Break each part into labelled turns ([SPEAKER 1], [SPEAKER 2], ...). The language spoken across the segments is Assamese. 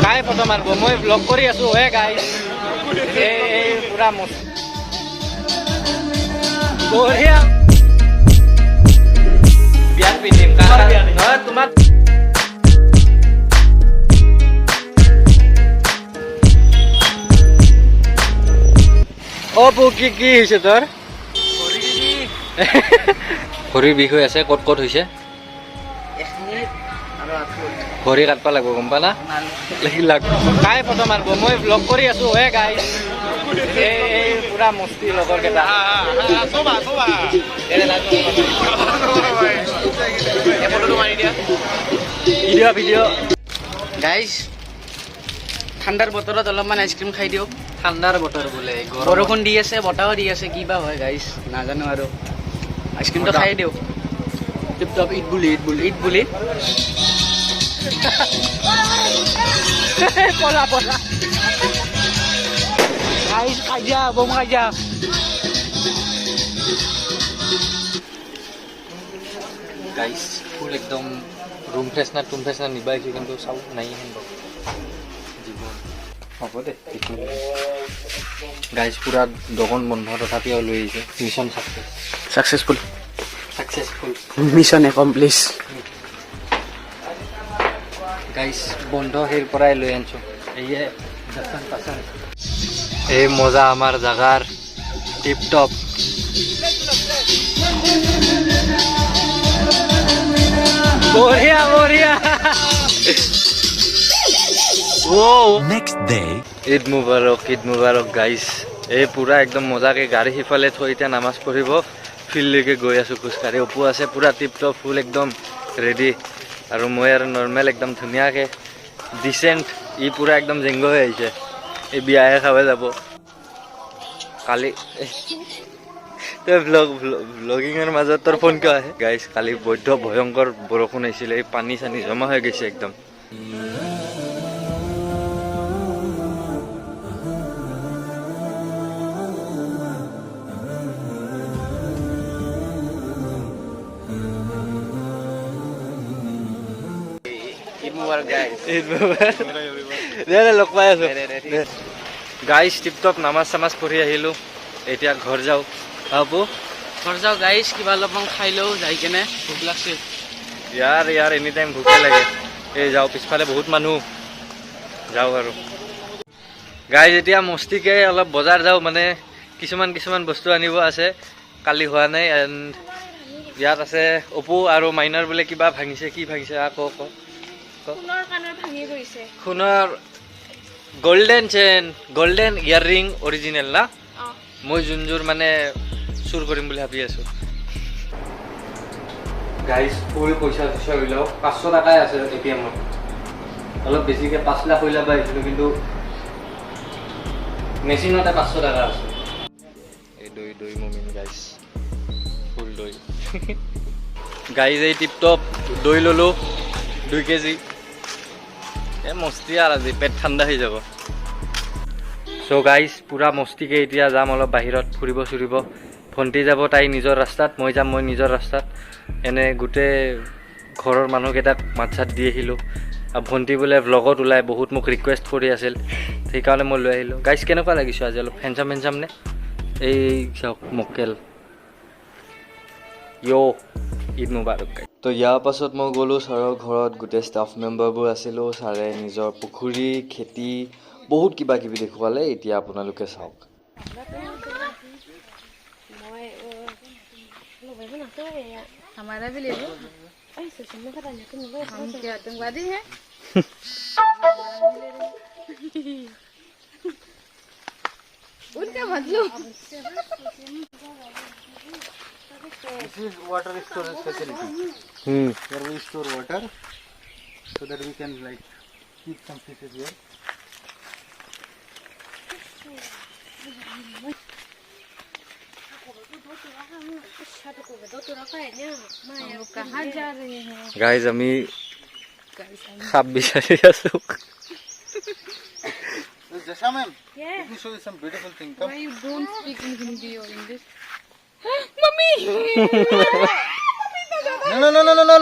[SPEAKER 1] কাই ফটো মাৰিব মই ব্লগ কৰি আছো হে গাইছ এই পুৰা মস্ত বঢ়িয়া বিয়াত পিন্ধিম নহয় তোমাক অ' কি কি হৈছে তোৰ ভৰিৰ বিষ হৈ আছে ক'ত ক'ত হৈছে ভৰি কাটবা লাগিব গম পালা কাই ফটো মাৰিব মই ব্লগ কৰি আছো হে গাইছ এই পুৰা মস্তি লগৰ কেইটা ভিডিঅ'
[SPEAKER 2] গাইজ ঠাণ্ডাৰ বতৰত অলপমান আইচক্ৰীম খাই দিওঁ
[SPEAKER 1] ঠাণ্ডাৰ বতৰ বোলে
[SPEAKER 2] বৰষুণ দি আছে বতাহো দি আছে কিবা হয় গাইজ নাজানো আৰু আইচক্ৰীমটো খাই দিওঁ
[SPEAKER 1] টিপটপ ঈদ বুলি
[SPEAKER 2] ঈদ বুলি
[SPEAKER 1] পলা পলা গাইজ কাজিয়া বম কাজিয়া গাইজ ফুল একদম ৰুম ফ্ৰেছনাৰ নিবা আহিছোঁ কিন্তু চাউ নাই সেনেকুৱা জীৱন হ'ব দে গাইজ পুৰা দোকান বন্ধ তথাপিও লৈ আহিছে মিছন
[SPEAKER 2] ছাকচেছফুল
[SPEAKER 1] মিছন একমপ্লিছ গাইজ বন্ধ সেই পৰাই লৈ আনিছোঁ এয়ে এই মজা আমাৰ জাগাৰ টিপটপ বঢ়িয়া বঢ়িয়া
[SPEAKER 3] Next day.
[SPEAKER 1] ঈদ মুবাৰক গাইজ এই পুৰা একদম মজাকে গাড়ী সিফালে থৈ এতিয়া নামাজ পঢ়িব ফিল্ডলৈকে গৈ আছোঁ খোজকাঢ়ি অপু আছে পুৰা টিপটপ ফুল একদম ৰেডি আৰু মই আৰু নৰ্মেল একদম ধুনীয়াকৈ ডিচেণ্ট ই পুৰা একদম জেংগ হৈ আহিছে এই বিয়াহে খাব যাব কালি তই ভ্লগিঙৰ মাজত তোৰ ফোন কিয় আহে গাইজ কালি বৈধ ভয়ংকৰ বৰষুণ আহিছিলে এই পানী চানী জমা হৈ গৈছে একদম লগ পাই আছো গাইজ টিপটপ নামাজ চামাজ পঢ়ি আহিলোঁ এতিয়া ঘৰ যাওঁ
[SPEAKER 2] ঘৰ যাওঁ গাইজ কিবা অলপমান খাই লওঁ যাই কেনে ভোক লাগছে
[SPEAKER 1] ইয়াৰ এনি টাইম ভোকে লাগে এই যাওঁ পিছফালে বহুত মানুহ যাওঁ আৰু গাইজ এতিয়া মস্তিকে অলপ বজাৰ যাওঁ মানে কিছুমান বস্তু আনিব আছে কালি হোৱা নাই এণ্ড ইয়াত আছে অপু আৰু মাইনাৰ বোলে কিবা ভাঙিছে কি ভাঙিছে আকৌ সোণৰ গোল্ডেন ইয়াৰৰিং অৰিজিনেল না মই যোনযোৰ মানে চুৰ কৰিম বুলি ভাবি আছো গাইজ ফুল পইচা ওলাও 500 টকাই আছে এটিএমত অলপ বেছিকৈ 5 লাখ হৈ ল'বা আহিছিলোঁ কিন্তু মেচিনতে 500 টকা আছে এই দৈ মমিন গাইজ ফুল দৈ গাইজ এই টিপটপ দৈ ল'লোঁ 2 কেজি মস্তি আৰু আজি পেট ঠাণ্ডা হৈ যাব চ' গাইজ পুৰা মস্তিকে এতিয়া যাম অলপ বাহিৰত ফুৰিব চুৰিব ভণ্টি যাব তাই নিজৰ ৰাস্তাত মই যাম মই নিজৰ ৰাস্তাত এনে গোটেই ঘৰৰ মানুহকেইটাক মাত চাত দি আহিলোঁ আৰু ভণ্টি বোলে ভ্লগত ওলাই বহুত মোক ৰিকুৱেষ্ট কৰি আছিল সেইকাৰণে মই লৈ আহিলোঁ গাইজ কেনেকুৱা লাগিছোঁ আজি অলপ হেণ্ডচাম নে এই চাওক মক্কেল ঈদ মুবাৰক তো ইয়াৰ পাছত মই গ'লোঁ ছাৰৰ ঘৰত গোটেই ষ্টাফ মেম্বাৰবোৰ আছিলোঁ ছাৰে নিজৰ পুখুৰী খেতি বহুত কিবা কিবি দেখুৱালে এতিয়া আপোনালোকে চাওক
[SPEAKER 4] हमारा भी ले लो हम क्या आतंकवादी हैं उनका मतलब
[SPEAKER 5] This is water storage facility. Here we store water so that we can like keep some fishes here.
[SPEAKER 4] कहाँ जा रहे हैं
[SPEAKER 1] गाइस আমি সাপ বিচাৰি আছো
[SPEAKER 5] Jasha ma'am, let me show you some beautiful thing. Come.
[SPEAKER 4] Why you don't speak in Hindi or English?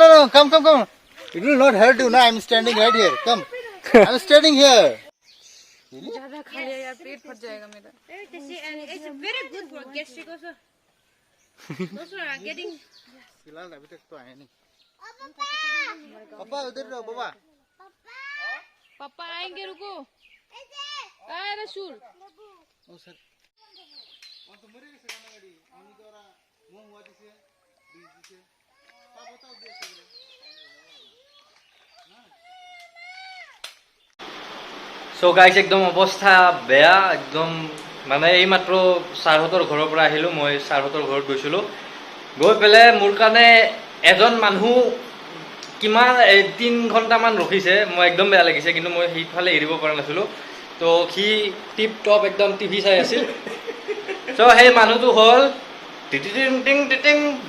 [SPEAKER 5] No. Come. It will not hurt you. No, I'm standing right here. Come. I'm standing here.
[SPEAKER 4] ज्यादा खा लिया यार पेट फट जाएगा मेरा
[SPEAKER 6] It's very good for gastric also. Also are getting.
[SPEAKER 5] फिलहाल अभी तक तो आए नहीं. पापा उधर रहो पापा.
[SPEAKER 4] पापा आएंगे रुको आए रसूल
[SPEAKER 5] ओ सर. और तो मरे के सगाना गाड़ी. आमी तो रा मुंह हुआ दिसे. बीज दिसे. पापा बताओ दे सगरे.
[SPEAKER 1] সো গাইজ একদম অৱস্থা বেয়া একদম মানে এইমাত্ৰ ছাৰহঁতৰ ঘৰৰ পৰা আহিলোঁ মই ছাৰহঁতৰ ঘৰত গৈছিলোঁ গৈ পেলাই মোৰ কাৰণে এজন মানুহ কিমান 3 ঘণ্টামান ৰখিছে মই একদম বেয়া লাগিছে কিন্তু মই সেইফালে এৰিব পৰা নাছিলোঁ তো সি টিপ টপ একদম টিভি চাই আছিল সো সেই মানুহটো হ'ল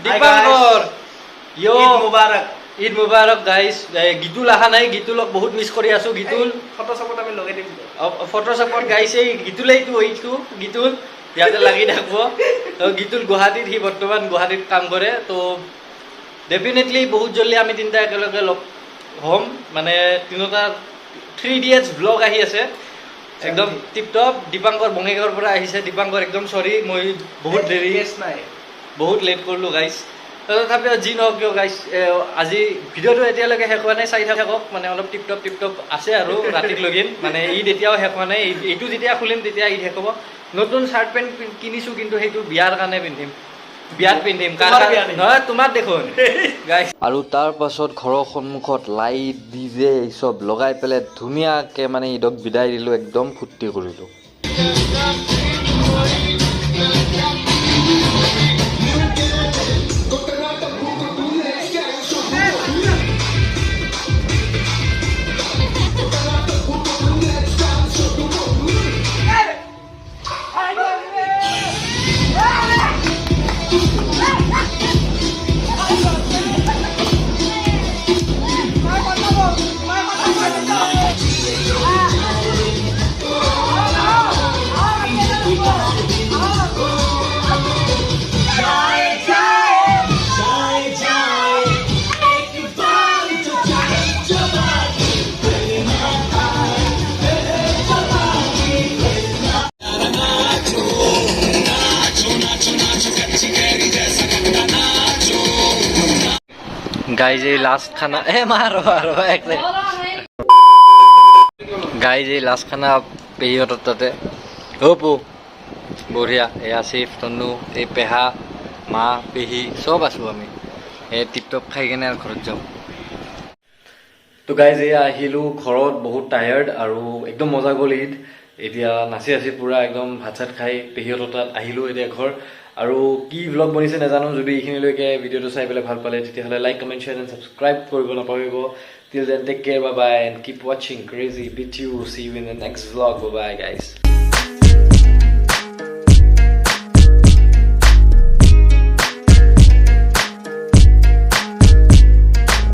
[SPEAKER 1] Dipankar
[SPEAKER 2] Eid Mubarak.
[SPEAKER 1] Eid Mubarak guys গীতুল অহা নাই গীতুলক বহুত মিছ কৰি আছোঁ গীতুল
[SPEAKER 2] ফটো চপত আমি লগাই দিম
[SPEAKER 1] ফটোশ্বপত গাইছে গীতুলেইটো এইটো গীতুল ইয়াতে লাগি থাকিব তো গীতুল গুৱাহাটীত সি বৰ্তমান গুৱাহাটীত কাম কৰে তো ডেফিনেটলি বহুত জলদি আমি তিনিটা একেলগে লগ হ'ম মানে তিনিটা 3 Idiots ব্লগ আহি আছে একদম টিপটপ দীপাংকৰ বঙাইগাঁৱৰ পৰা আহিছে দীপাংকৰ একদম চৰি মই বহুত দেৰি
[SPEAKER 2] নাই
[SPEAKER 1] বহুত লেট কৰিলোঁ গাইছ তথাপিও যি নহওক কিয় গাইছ আজি ভিডিঅ'টো এতিয়ালৈকে শেষ হোৱা নাই চাই থাকক মানে অলপ টিপটপ আছে আৰু ৰাতিলৈকে মানে ঈদ এতিয়াও শেষ হোৱা নাই এইটো যেতিয়া খুলিম তেতিয়া ঈদ শেষ হ'ব নতুন চাৰ্ট পেণ্ট কিনিছোঁ কিন্তু সেইটো বিয়াৰ কাৰণে পিন্ধিম বিয়াত পিন্ধিম নহয় তোমাৰ দেখোন গাইছ আৰু তাৰ পাছত ঘৰৰ সন্মুখত লাইট ডিজে চব লগাই পেলাই ধুনীয়াকৈ মানে ঈদক বিদায় দিলোঁ একদম ফূৰ্তি কৰিলোঁ गाइज ये लास्ट खाना मारो एक गाइज ये लास्ट खाना पेहीহঁতৰ তাতে পু বঢ়িয়া এই আছিফ তনু এই পেহা মা পেহী চব আছোঁ আমি এই টিপটপ খাই কেনে আৰু ঘৰত যাওঁ তো গাইজ এয়া আহিলোঁ ঘৰত বহুত টায়াৰ্ড আৰু একদম মজা গ'ল ঈদ এতিয়া নাচি পূৰা একদম ভাত চাত খাই পেহীহঁতৰ তাত আহিলোঁ এতিয়া ঘৰ আৰু কি ভ্লগ বনিছে নাজানো যদি এইখিনিলৈকে ভিডিঅ'টো চাই পেলাই ভাল পালে তেতিয়াহ'লে like comment share and subscribe কৰিব নাপাহৰিব till then take care bye bye and keep ৱাচিং crazy Bitew see you in the next vlog bye bye guys